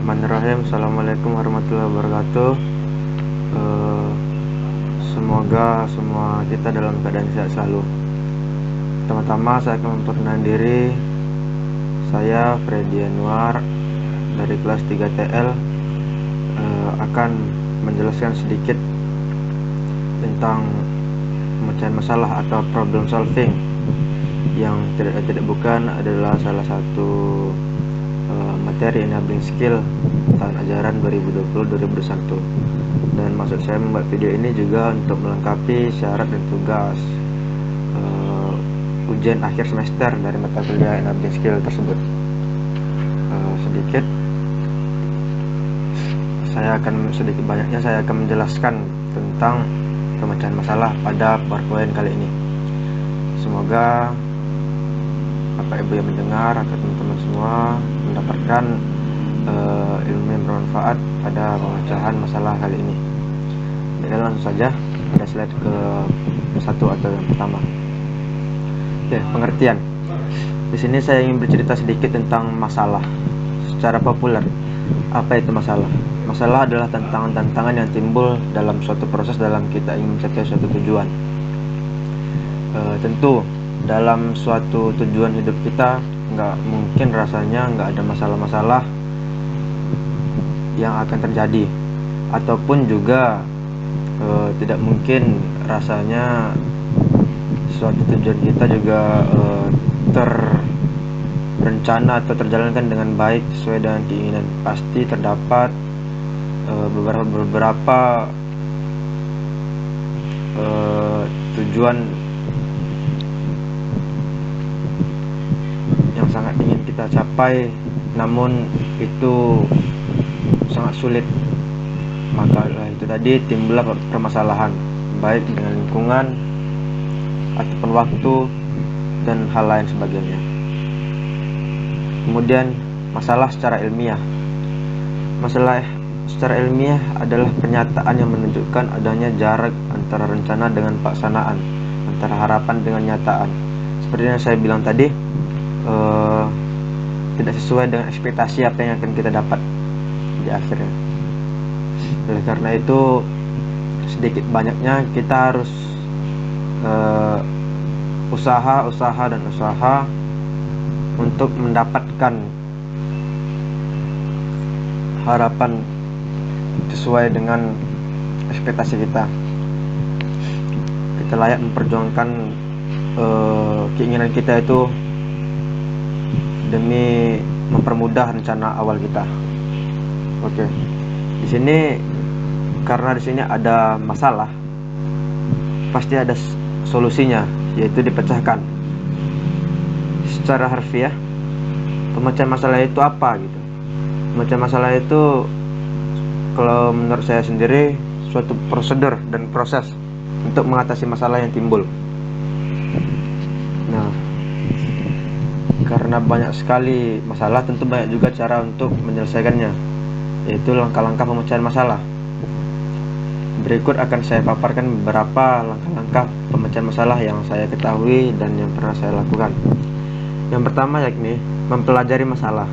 Bismillahirrahmanirrahim. Assalamualaikum warahmatullahi wabarakatuh. Semoga semua kita dalam keadaan sehat selalu. Pertama-tama saya akan memperkenalkan diri. Saya Freddy Anwar dari kelas 3 TL, akan menjelaskan sedikit tentang pemecahan masalah atau problem solving, yang tidak bukan adalah salah satu materi enabling skill tahun ajaran 2020-2021. Dan maksud saya membuat video ini juga untuk melengkapi syarat dan tugas ujian akhir semester dari mata kuliah enabling skill tersebut. Sedikit banyaknya saya akan menjelaskan tentang pemecahan masalah pada PowerPoint kali ini. Semoga Bapak Ibu yang mendengar atau teman-teman semua mendapatkan ilmu yang bermanfaat pada pemecahan masalah kali ini. Jadi langsung saja pada slide ke satu atau yang pertama. Oke, pengertian. Di sini saya ingin bercerita sedikit tentang masalah. Secara populer, apa itu masalah? Masalah adalah tantangan-tantangan yang timbul dalam suatu proses dalam kita ingin mencapai suatu tujuan. Tentu dalam suatu tujuan hidup kita nggak mungkin rasanya nggak ada masalah-masalah yang akan terjadi, ataupun juga tidak mungkin rasanya suatu tujuan kita juga terencana atau terjalankan dengan baik sesuai dengan keinginan. Pasti terdapat beberapa tujuan yang sangat ingin kita capai, namun itu sangat sulit. Maka itu tadi timbullah permasalahan, baik dengan lingkungan ataupun waktu dan hal lain sebagainya. Kemudian masalah secara ilmiah. Masalah secara ilmiah adalah pernyataan yang menunjukkan adanya jarak antara rencana dengan pelaksanaan, antara harapan dengan nyataan. Seperti yang saya bilang tadi, tidak sesuai dengan ekspektasi apa yang akan kita dapat di akhirnya. Oleh karena itu, sedikit banyaknya kita harus usaha untuk mendapatkan harapan sesuai dengan ekspektasi kita. Kita layak memperjuangkan keinginan kita itu demi mempermudah rencana awal kita. Oke. Di sini karena di sini ada masalah, pasti ada solusinya, yaitu dipecahkan. Secara harfiah, pemecahan masalah itu apa gitu? Pemecahan masalah itu, kalau menurut saya sendiri, suatu prosedur dan proses untuk mengatasi masalah yang timbul. Nah, karena banyak sekali masalah, tentu banyak juga cara untuk menyelesaikannya, yaitu langkah-langkah pemecahan masalah. Berikut akan saya paparkan beberapa langkah-langkah pemecahan masalah yang saya ketahui dan yang pernah saya lakukan. Yang pertama yakni mempelajari masalah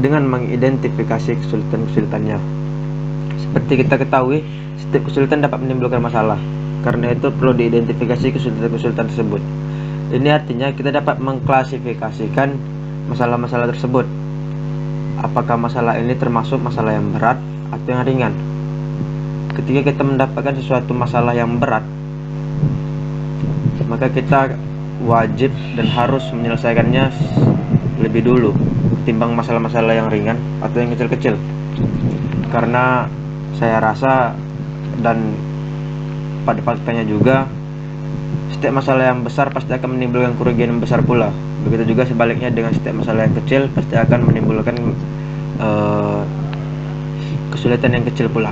dengan mengidentifikasi kesulitan-kesulitannya. Seperti kita ketahui, setiap kesulitan dapat menimbulkan masalah. Karena itu perlu diidentifikasi kesulitan-kesulitan tersebut. Ini artinya kita dapat mengklasifikasikan masalah-masalah tersebut. Apakah masalah ini termasuk masalah yang berat atau yang ringan? Ketika kita mendapatkan sesuatu masalah yang berat, maka kita wajib dan harus menyelesaikannya lebih dulu ketimbang masalah-masalah yang ringan atau yang kecil-kecil. Karena saya rasa, dan pada faktanya juga, setiap masalah yang besar pasti akan menimbulkan kerugian yang besar pula. Begitu juga sebaliknya, dengan setiap masalah yang kecil pasti akan menimbulkan kesulitan yang kecil pula.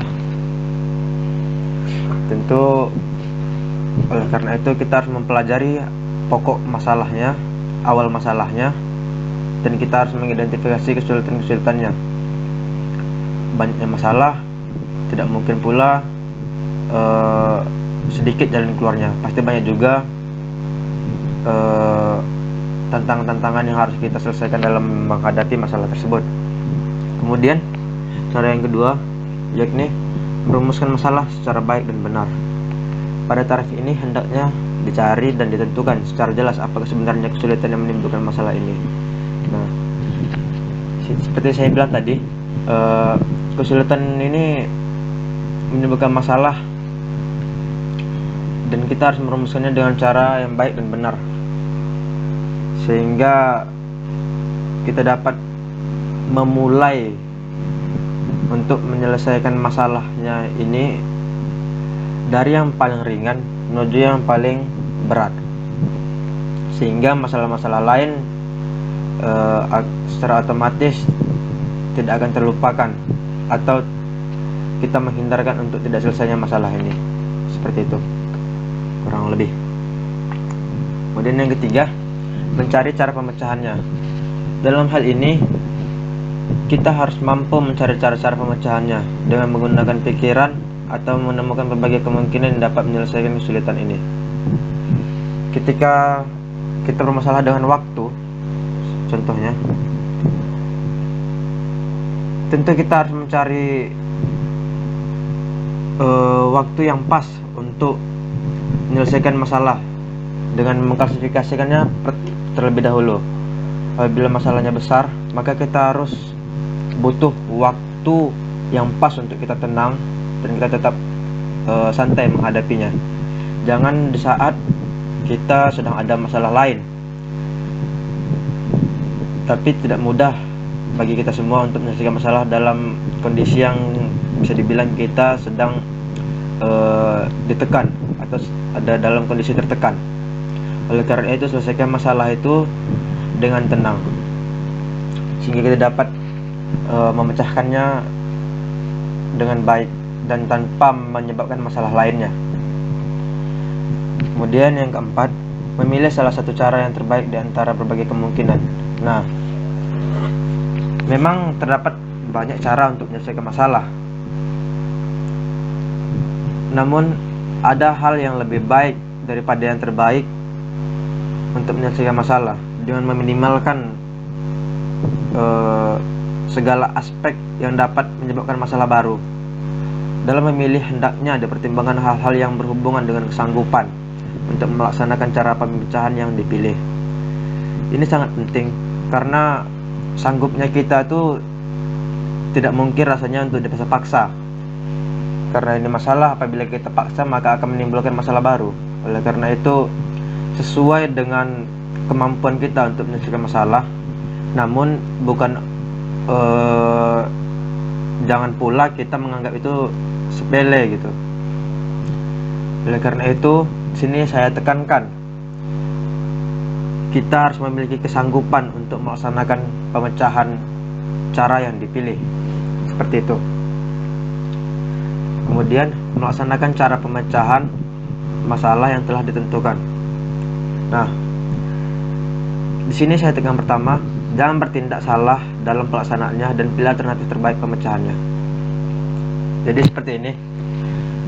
Tentu oleh karena itu kita harus mempelajari pokok masalahnya, awal masalahnya, dan kita harus mengidentifikasi kesulitan-kesulitannya. Banyaknya masalah tidak mungkin pula sedikit jalan keluarnya. Pasti banyak juga tantangan-tantangan yang harus kita selesaikan dalam menghadapi masalah tersebut. Kemudian cara yang kedua yakni merumuskan masalah secara baik dan benar. Pada taraf ini hendaknya dicari dan ditentukan secara jelas apakah sebenarnya kesulitan yang menimbulkan masalah ini. Nah, seperti saya bilang tadi, kesulitan ini menimbulkan masalah dan kita harus merumuskannya dengan cara yang baik dan benar, sehingga kita dapat memulai untuk menyelesaikan masalahnya ini dari yang paling ringan menuju yang paling berat, sehingga masalah-masalah lain secara otomatis tidak akan terlupakan atau kita menghindarkan untuk tidak selesainya masalah ini. Seperti itu kurang lebih. Kemudian yang ketiga, mencari cara pemecahannya. Dalam hal ini kita harus mampu mencari cara-cara pemecahannya dengan menggunakan pikiran atau menemukan berbagai kemungkinan yang dapat menyelesaikan kesulitan ini. Ketika kita bermasalah dengan waktu, contohnya, tentu kita harus mencari waktu yang pas untuk menyelesaikan masalah dengan mengklasifikasikannya terlebih dahulu. Apabila masalahnya besar, maka kita harus butuh waktu yang pas untuk kita tenang dan kita tetap santai menghadapinya. Jangan di saat kita sedang ada masalah lain, tapi tidak mudah bagi kita semua untuk menyelesaikan masalah dalam kondisi yang bisa dibilang kita sedang ditekan atau ada dalam kondisi tertekan. Oleh karena itu, selesaikan masalah itu dengan tenang, sehingga kita dapat memecahkannya dengan baik dan tanpa menyebabkan masalah lainnya. Kemudian yang keempat, memilih salah satu cara yang terbaik di antara berbagai kemungkinan. Nah, memang terdapat banyak cara untuk menyelesaikan masalah, namun ada hal yang lebih baik daripada yang terbaik untuk menyelesaikan masalah dengan meminimalkan segala aspek yang dapat menyebabkan masalah baru. Dalam memilih, hendaknya dipertimbangkan hal-hal yang berhubungan dengan kesanggupan untuk melaksanakan cara pemecahan yang dipilih. Ini sangat penting karena sanggupnya kita itu tidak mungkin rasanya untuk dipaksa-paksa. Karena ini masalah, apabila kita paksa maka akan menimbulkan masalah baru. Oleh karena itu, sesuai dengan kemampuan kita untuk menyelesaikan masalah, namun bukan jangan pula kita menganggap itu sepele gitu. Oleh karena itu, sini saya tekankan kita harus memiliki kesanggupan untuk melaksanakan pemecahan cara yang dipilih. Seperti itu. Kemudian melaksanakan cara pemecahan masalah yang telah ditentukan. Nah, di sini saya tekan pertama, jangan bertindak salah dalam pelaksanaannya dan pilih alternatif terbaik pemecahannya. Jadi seperti ini,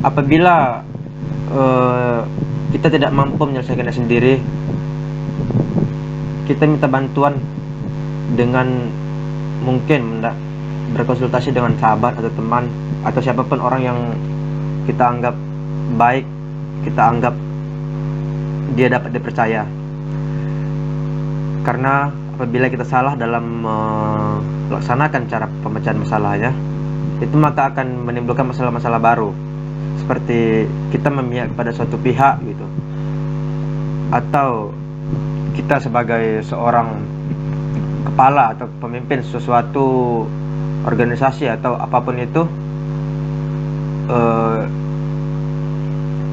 apabila kita tidak mampu menyelesaikannya sendiri, kita minta bantuan dengan mungkin berkonsultasi dengan sahabat atau teman atau siapapun orang yang kita anggap baik, kita anggap dia dapat dipercaya. Karena apabila kita salah dalam melaksanakan cara pemecahan masalahnya, itu maka akan menimbulkan masalah-masalah baru, seperti kita memihak kepada suatu pihak gitu, atau kita sebagai seorang kepala atau pemimpin sesuatu organisasi atau apapun itu,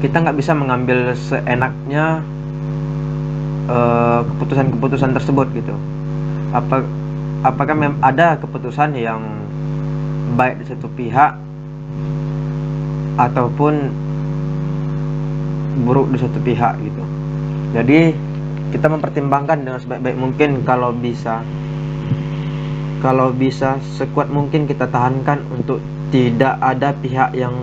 kita nggak bisa mengambil seenaknya keputusan-keputusan tersebut gitu. Apakah ada keputusan yang baik di satu pihak ataupun buruk di satu pihak gitu. Jadi kita mempertimbangkan dengan sebaik-baik mungkin. Kalau bisa sekuat mungkin kita tahankan untuk tidak ada pihak yang